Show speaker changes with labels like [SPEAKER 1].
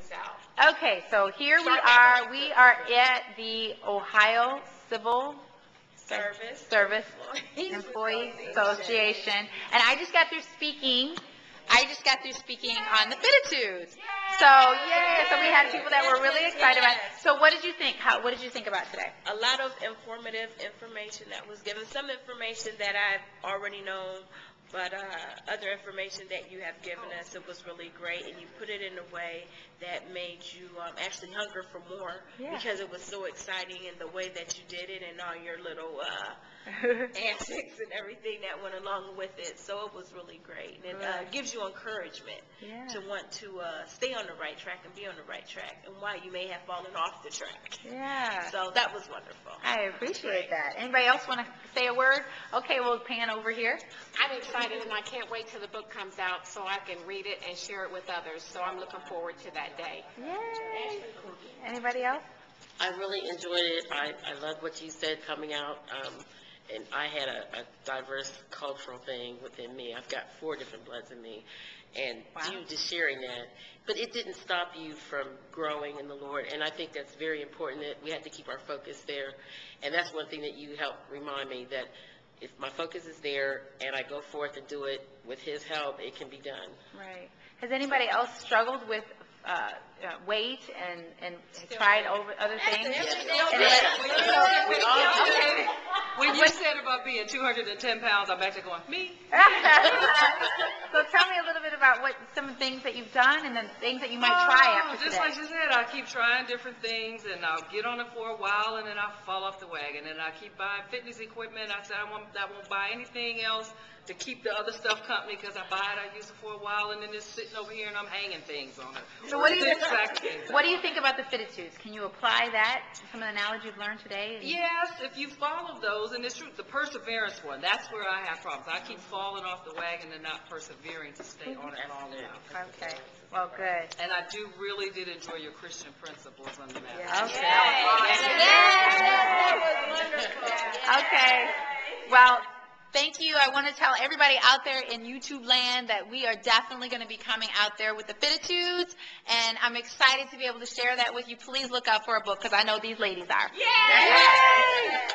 [SPEAKER 1] things out.
[SPEAKER 2] Okay, so here we are. We are at the Ohio Civil Service Employees Association, and I just got through speaking. On the Beatitudes. So yay! So we had people that were really excited about it. So what did you think? What did you think about today?
[SPEAKER 3] A lot of informative information that was given. Some information that I've already known, but other information that you have given us, it was really great, and you put it in a way that made you actually hunger for more, because it was so exciting in the way that you did it and all your little antics and everything that went along with it. So it was really great, and it gives you encouragement to want to stay on the right track and be on the right track, and why you may have fallen off the track. So that was wonderful.
[SPEAKER 2] I appreciate that. Anybody else want to say a word? Okay, we'll pan over here.
[SPEAKER 1] I'm excited, and I can't wait till the book comes out so I can read it and share it with others. So I'm looking forward to that day.
[SPEAKER 2] Yay! Anybody else?
[SPEAKER 4] I really enjoyed it. I love what you said coming out. And I had a diverse cultural thing within me. I've got 4 different bloods in me. And you just sharing that. But it didn't stop you from growing in the Lord. And I think that's very important, that we have to keep our focus there. And that's one thing that you helped remind me, that if my focus is there and I go forth and do it with His help, it can be done.
[SPEAKER 2] Right. Has anybody else struggled with weight and tried over other things?
[SPEAKER 5] When you said about being 210 pounds, I'm back to going, me?
[SPEAKER 2] So tell me a little bit about what some things that you've done and then things that you might try after
[SPEAKER 5] just
[SPEAKER 2] today.
[SPEAKER 5] Like she said, I keep trying different things, and I'll get on it for a while, and then I'll fall off the wagon, and I keep buying fitness equipment. I said I won't buy anything else to keep the other stuff company, because I buy it, I use it for a while, and then it's sitting over here and I'm hanging things on it.
[SPEAKER 2] So what do you think about the Beatitudes? Can you apply that, some of the knowledge you've learned today?
[SPEAKER 5] Yes, if you follow those, and it's true, the perseverance one, that's where I have problems. I keep falling off the wagon and not persevering to stay on it long enough.
[SPEAKER 2] Okay, well, good.
[SPEAKER 5] And I really did enjoy your Christian principles on the matter.
[SPEAKER 2] Okay.
[SPEAKER 3] That was wonderful.
[SPEAKER 2] Okay, well, thank you. I want to tell everybody out there in YouTube land that we are definitely going to be coming out there with the Beatitudes, and I'm excited to be able to share that with you. Please look out for a book, because I know these ladies are.
[SPEAKER 3] Yay!